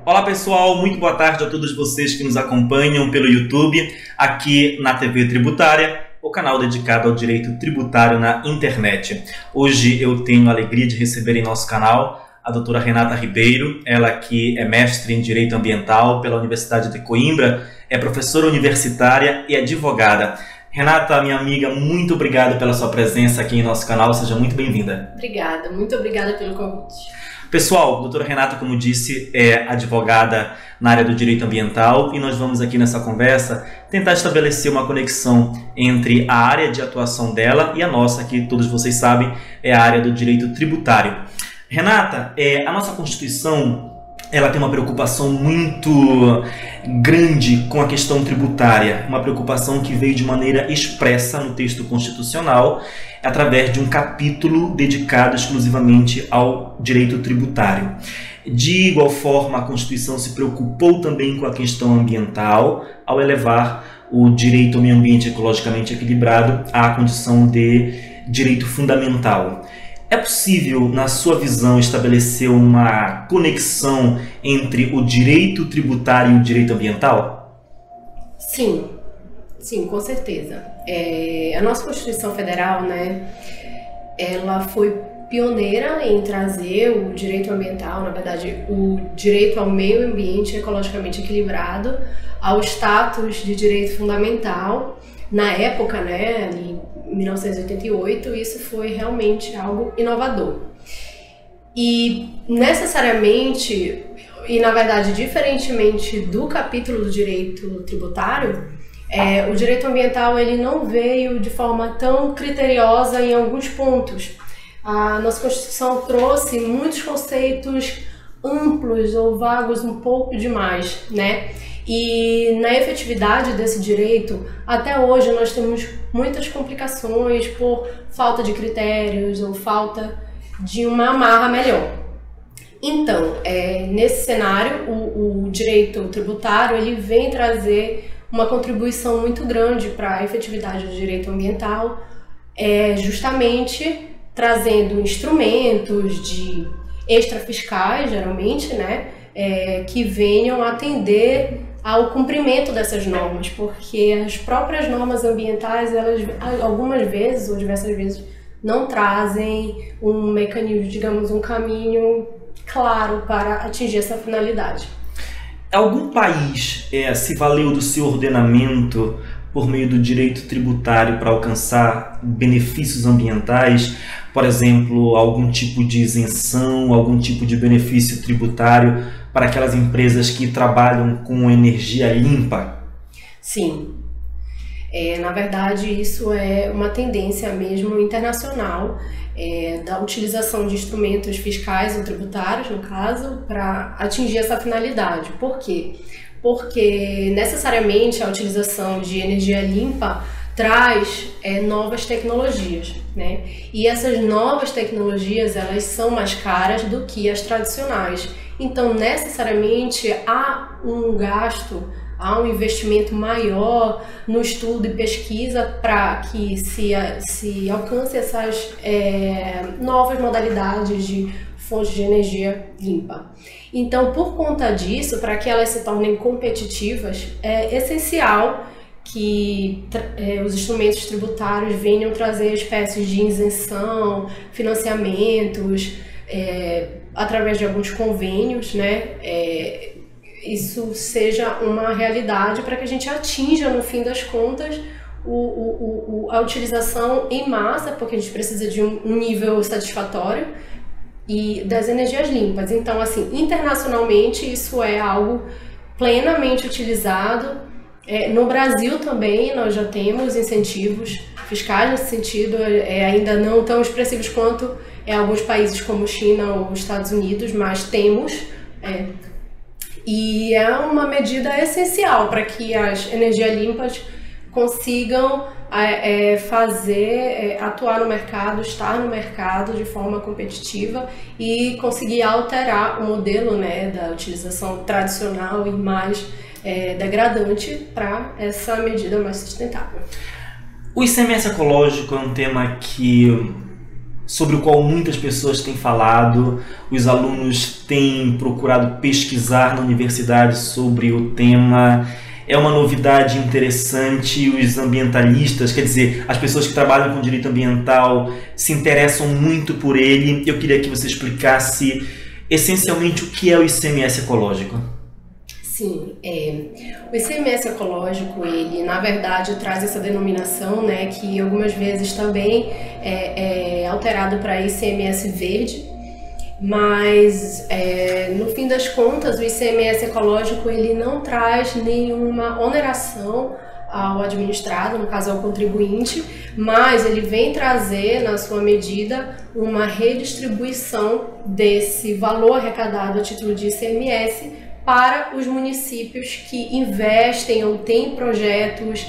Olá pessoal, muito boa tarde a todos vocês que nos acompanham pelo YouTube, aqui na TV Tributária, o canal dedicado ao direito tributário na internet. Hoje eu tenho a alegria de receber em nosso canal a doutora Renata Ribeiro, ela que é mestre em Direito Ambiental pela Universidade de Coimbra, é professora universitária e advogada. Renata, minha amiga, muito obrigado pela sua presença aqui em nosso canal, seja muito bem-vinda. Obrigada, muito obrigada pelo convite. Pessoal, a doutora Renata, como disse, é advogada na área do direito ambiental e nós vamos aqui nessa conversa tentar estabelecer uma conexão entre a área de atuação dela e a nossa, que todos vocês sabem, é a área do direito tributário. Renata, a nossa Constituição ela tem uma preocupação muito grande com a questão tributária, uma preocupação que veio de maneira expressa no texto constitucional, através de um capítulo dedicado exclusivamente ao direito tributário. De igual forma, a Constituição se preocupou também com a questão ambiental, ao elevar o direito ao meio ambiente ecologicamente equilibrado à condição de direito fundamental. É possível, na sua visão, estabelecer uma conexão entre o direito tributário e o direito ambiental? Sim, com certeza. A nossa Constituição Federal, ela foi pioneira em trazer o direito ambiental, na verdade, o direito ao meio ambiente ecologicamente equilibrado, ao status de direito fundamental. Na época, em 1988, isso foi realmente algo inovador. E necessariamente, e na verdade diferentemente do capítulo do direito tributário, o direito ambiental ele não veio de forma tão criteriosa em alguns pontos. A nossa Constituição trouxe muitos conceitos amplos ou vagos um pouco demais, E na efetividade desse direito, até hoje nós temos muitas complicações por falta de critérios ou falta de uma amarra melhor. Então, nesse cenário, o direito tributário ele vem trazer uma contribuição muito grande para a efetividade do direito ambiental, justamente trazendo instrumentos de extrafiscais, geralmente, que venham atender ao cumprimento dessas normas, porque as próprias normas ambientais, elas algumas vezes ou diversas vezes não trazem um mecanismo, digamos, um caminho claro para atingir essa finalidade. Algum país se valeu do seu ordenamento por meio do direito tributário para alcançar benefícios ambientais? Por exemplo, algum tipo de isenção, algum tipo de benefício tributário para aquelas empresas que trabalham com energia limpa? Sim. Na verdade, isso é uma tendência mesmo internacional, da utilização de instrumentos fiscais ou tributários, no caso, para atingir essa finalidade. Por quê? Porque necessariamente a utilização de energia limpa traz novas tecnologias, E essas novas tecnologias, elas são mais caras do que as tradicionais. Então, necessariamente, há um gasto, há um investimento maior no estudo e pesquisa para que se alcance essas novas modalidades de fontes de energia limpa. Então, por conta disso, para que elas se tornem competitivas, é essencial que os instrumentos tributários venham trazer espécies de isenção, financiamentos, através de alguns convênios, isso seja uma realidade para que a gente atinja, no fim das contas, a utilização em massa, porque a gente precisa de um nível satisfatório e das energias limpas. Então, assim, internacionalmente isso é algo plenamente utilizado. No Brasil também nós já temos incentivos fiscais nesse sentido, ainda não tão expressivos quanto alguns países como China ou Estados Unidos, mas temos. E é uma medida essencial para que as energias limpas consigam atuar no mercado, estar no mercado de forma competitiva e conseguir alterar o modelo da utilização tradicional e mais degradante para essa medida mais sustentável. O ICMS ecológico é um tema que sobre o qual muitas pessoas têm falado, os alunos têm procurado pesquisar na universidade sobre o tema. É uma novidade interessante, os ambientalistas, quer dizer, as pessoas que trabalham com direito ambiental se interessam muito por ele. Eu queria que você explicasse essencialmente o que é o ICMS ecológico. Sim, o ICMS ecológico, ele na verdade traz essa denominação, né, que algumas vezes também é alterado para ICMS verde, mas no fim das contas o ICMS ecológico ele não traz nenhuma oneração ao administrado, no caso ao contribuinte, mas ele vem trazer na sua medida uma redistribuição desse valor arrecadado a título de ICMS para os municípios que investem ou têm projetos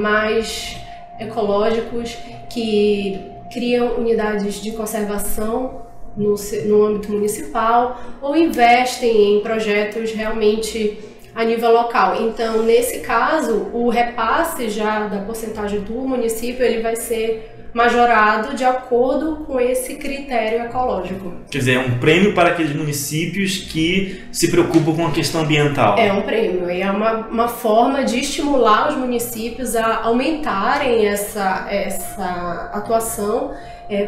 mais ecológicos, que criam unidades de conservação no âmbito municipal ou investem em projetos realmente a nível local. Então, nesse caso, o repasse já da porcentagem do município ele vai ser majorado de acordo com esse critério ecológico. Quer dizer, é um prêmio para aqueles municípios que se preocupam com a questão ambiental. É um prêmio e é uma forma de estimular os municípios a aumentarem essa atuação,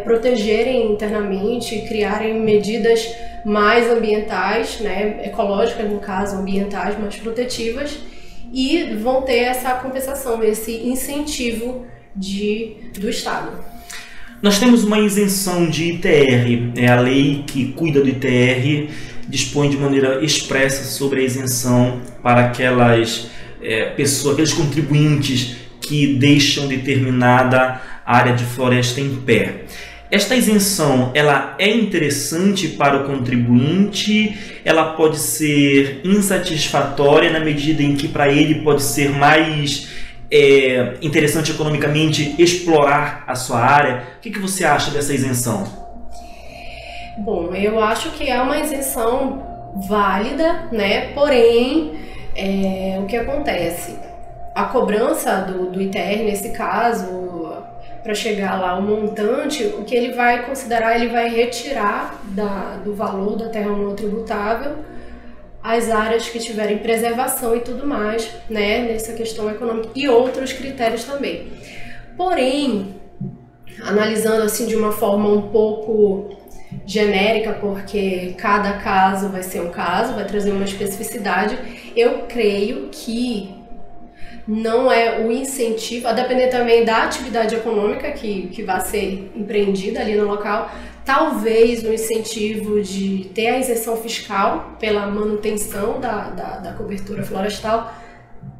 protegerem internamente, criarem medidas mais ambientais, né, ecológicas no caso, ambientais mais protetivas, e vão ter essa compensação, esse incentivo do Estado. Nós temos uma isenção de ITR, a lei que cuida do ITR dispõe de maneira expressa sobre a isenção para aquelas pessoas, aqueles contribuintes que deixam determinada área de floresta em pé. Esta isenção, ela é interessante para o contribuinte, ela pode ser insatisfatória na medida em que para ele pode ser mais interessante economicamente explorar a sua área. O que você acha dessa isenção? Bom, eu acho que é uma isenção válida, né? Porém, o que acontece? A cobrança do ITR, nesse caso, para chegar lá o montante, o que ele vai considerar, ele vai retirar do valor da terra não tributável as áreas que tiverem preservação e tudo mais, né, nessa questão econômica, e outros critérios também. Porém, analisando assim de uma forma um pouco genérica, porque cada caso vai ser um caso, vai trazer uma especificidade, eu creio que não é o incentivo, a depender também da atividade econômica que vai ser empreendida ali no local, talvez o incentivo de ter a isenção fiscal pela manutenção da cobertura florestal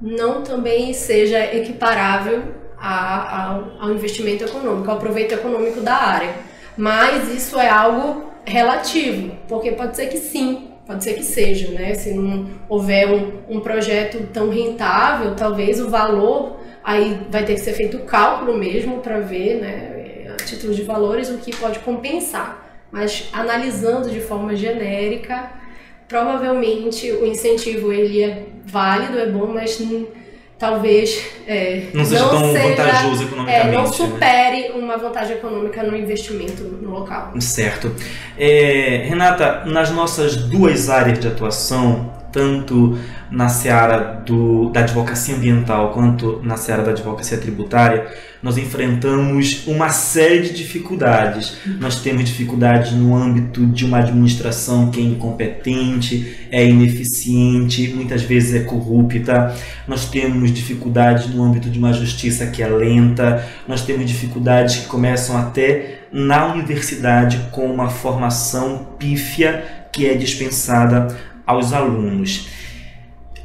não também seja equiparável ao investimento econômico, ao proveito econômico da área. Mas isso é algo relativo, porque pode ser que sim, pode ser que seja, né? Se não houver um projeto tão rentável, talvez o valor, aí vai ter que ser feito o cálculo mesmo para ver, né, a título de valores, o que pode compensar. Mas analisando de forma genérica, provavelmente o incentivo ele é válido, é bom, mas talvez não seja tão vantajoso economicamente. Não supere uma vantagem econômica no investimento no local. Certo. Renata, nas nossas duas áreas de atuação, tanto na seara da advocacia ambiental quanto na seara da advocacia tributária, nós enfrentamos uma série de dificuldades. Nós temos dificuldades no âmbito de uma administração que é incompetente, é ineficiente, muitas vezes é corrupta. Nós temos dificuldades no âmbito de uma justiça que é lenta. Nós temos dificuldades que começam até na universidade com uma formação pífia que é dispensada aos alunos.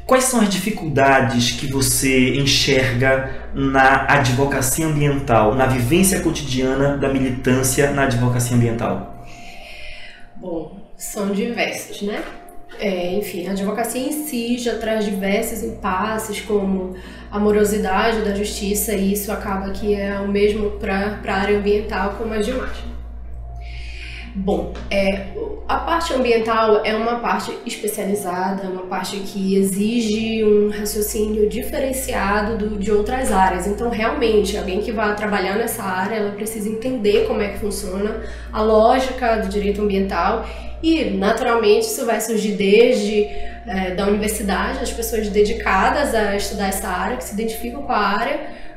Quais são as dificuldades que você enxerga na advocacia ambiental, na vivência cotidiana da militância na advocacia ambiental? Bom, são diversas, né? Enfim, a advocacia em si já traz diversos impasses, como a morosidade da justiça, e isso acaba que é o mesmo para a área ambiental como as demais. Bom, a parte ambiental é uma parte especializada, uma parte que exige um raciocínio diferenciado de outras áreas. Então, realmente, alguém que vai trabalhar nessa área, ela precisa entender como é que funciona a lógica do direito ambiental e, naturalmente, isso vai surgir desde da universidade, as pessoas dedicadas a estudar essa área, que se identificam com a área,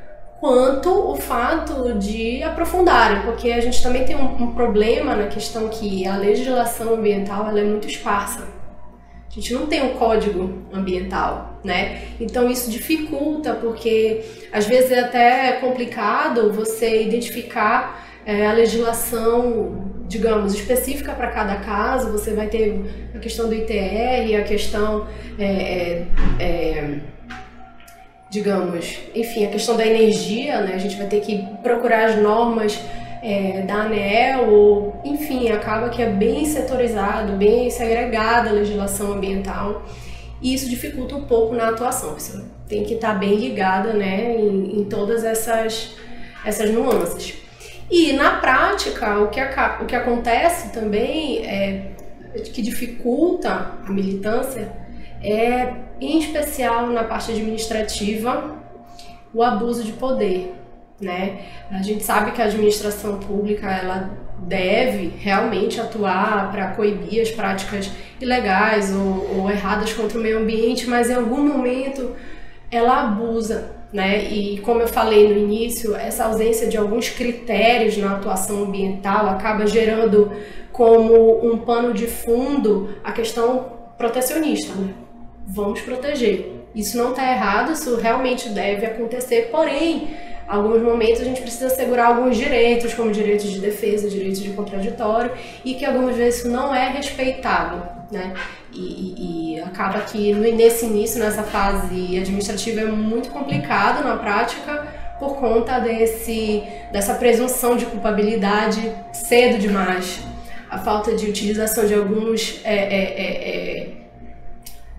quanto o fato de aprofundarem, porque a gente também tem um problema na questão que a legislação ambiental ela é muito esparsa. A gente não tem um código ambiental, né? Então isso dificulta, porque às vezes é até complicado você identificar a legislação, digamos, específica para cada caso. Você vai ter a questão do ITR, a questão digamos, enfim, a questão da energia, né? A gente vai ter que procurar as normas da ANEEL, ou, enfim, acaba que é bem setorizado, bem segregada a legislação ambiental, e isso dificulta um pouco na atuação. Você tem que estar bem ligada, né, em todas essas nuances. E na prática, o que acontece também que dificulta a militância em especial na parte administrativa, o abuso de poder, né? A gente sabe que a administração pública ela deve realmente atuar para coibir as práticas ilegais ou erradas contra o meio ambiente, mas em algum momento ela abusa, né? E como eu falei no início, essa ausência de alguns critérios na atuação ambiental acaba gerando como um pano de fundo a questão protecionista, né? Vamos proteger. Isso não está errado, isso realmente deve acontecer, porém, em alguns momentos a gente precisa assegurar alguns direitos, como direitos de defesa, direitos de contraditório, e que algumas vezes isso não é respeitado, né? E acaba que nesse início, nessa fase administrativa, é muito complicado na prática por conta dessa presunção de culpabilidade cedo demais, a falta de utilização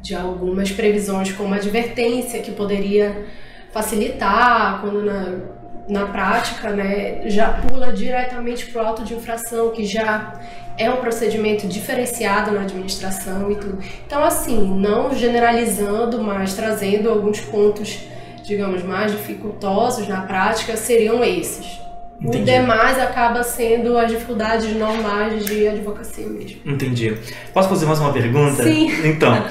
de algumas previsões como advertência, que poderia facilitar, quando na prática, né, já pula diretamente para o auto de infração, que já é um procedimento diferenciado na administração e tudo. Então, assim, não generalizando, mas trazendo alguns pontos, digamos, mais dificultosos na prática, seriam esses. Entendi. O demais acaba sendo as dificuldades normais de advocacia mesmo. Entendi. Posso fazer mais uma pergunta? Sim. Então,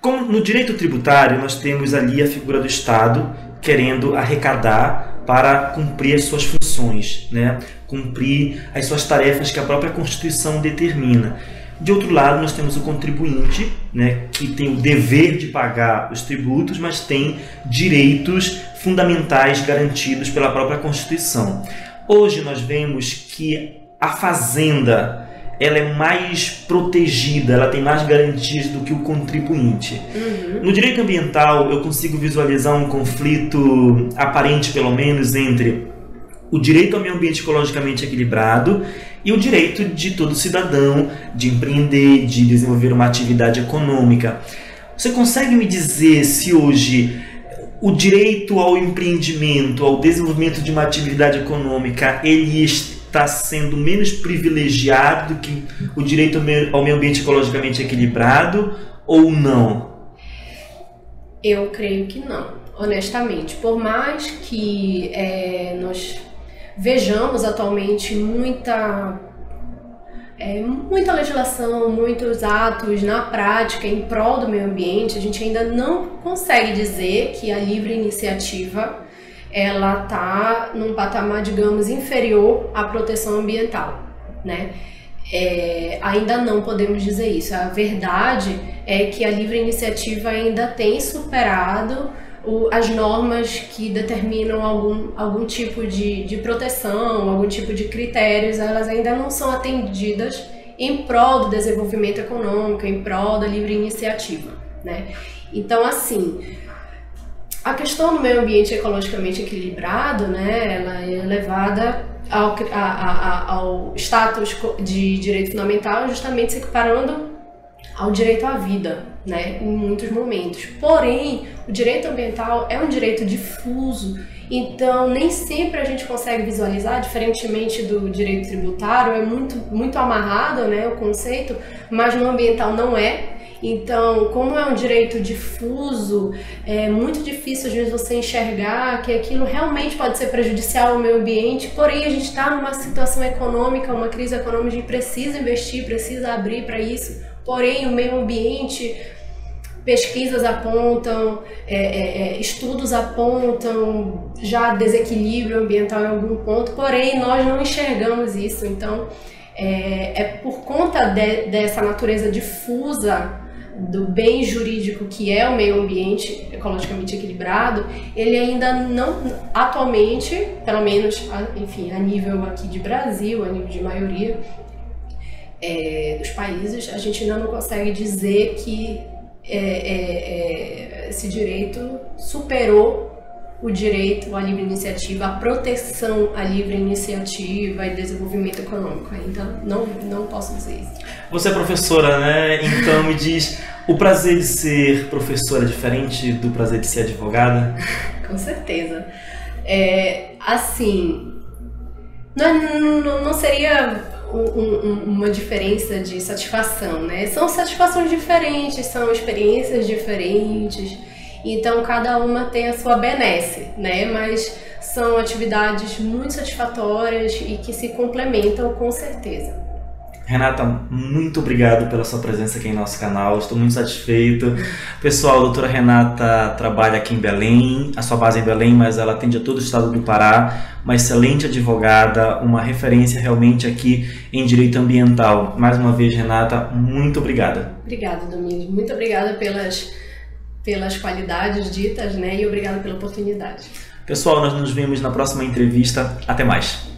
como no direito tributário, nós temos ali a figura do Estado querendo arrecadar para cumprir as suas funções, né? Cumprir as suas tarefas que a própria Constituição determina. De outro lado, nós temos o contribuinte, né, que tem o dever de pagar os tributos, mas tem direitos fundamentais garantidos pela própria Constituição. Hoje nós vemos que a fazenda ela é mais protegida, ela tem mais garantias do que o contribuinte. Uhum. No direito ambiental, eu consigo visualizar um conflito aparente, pelo menos, entre o direito ao meio ambiente ecologicamente equilibrado e o direito de todo cidadão de empreender, de desenvolver uma atividade econômica. Você consegue me dizer se hoje o direito ao empreendimento, ao desenvolvimento de uma atividade econômica, ele está sendo menos privilegiado do que o direito ao meio ambiente ecologicamente equilibrado ou não? Eu creio que não, honestamente. Por mais que nós vejamos atualmente muita legislação, muitos atos na prática em prol do meio ambiente, a gente ainda não consegue dizer que a livre iniciativa ela está num patamar, digamos, inferior à proteção ambiental, né? Ainda não podemos dizer isso. A verdade é que a livre iniciativa ainda tem superado as normas que determinam algum tipo de proteção, algum tipo de critérios. Elas ainda não são atendidas em prol do desenvolvimento econômico, em prol da livre iniciativa, né? Então, assim, a questão do meio ambiente ecologicamente equilibrado, né, ela é levada ao status de direito fundamental, justamente se equiparando ao direito à vida, né, em muitos momentos. Porém, o direito ambiental é um direito difuso Então, nem sempre a gente consegue visualizar, diferentemente do direito tributário, é muito amarrado, né, o conceito, mas no ambiental não é. Então, como é um direito difuso, é muito difícil às vezes você enxergar que aquilo realmente pode ser prejudicial ao meio ambiente, porém a gente está numa situação econômica, uma crise econômica, a gente precisa investir, precisa abrir para isso, porém o meio ambiente, pesquisas apontam, estudos apontam já desequilíbrio ambiental em algum ponto, porém nós não enxergamos isso. Então, por conta dessa natureza difusa do bem jurídico que é o meio ambiente ecologicamente equilibrado, ele ainda não, atualmente, pelo menos, enfim, a nível aqui de Brasil, a nível de maioria dos países, a gente ainda não consegue dizer que esse direito superou o direito à livre iniciativa, a proteção à livre iniciativa e desenvolvimento econômico. Ainda não posso dizer isso. Você é professora, né? Então me diz, o prazer de ser professora é diferente do prazer de ser advogada? Com certeza. Assim, não seria uma diferença de satisfação, né? São satisfações diferentes, são experiências diferentes. Então, cada uma tem a sua benesse, né? Mas são atividades muito satisfatórias e que se complementam com certeza. Renata, muito obrigado pela sua presença aqui em nosso canal, estou muito satisfeito. Pessoal, a doutora Renata trabalha aqui em Belém, a sua base é em Belém, mas ela atende a todo o estado do Pará, uma excelente advogada, uma referência realmente aqui em direito ambiental. Mais uma vez, Renata, muito obrigada. Obrigada, Domingos, muito obrigada pelas qualidades ditas, né? E obrigada pela oportunidade. Pessoal, nós nos vemos na próxima entrevista. Até mais.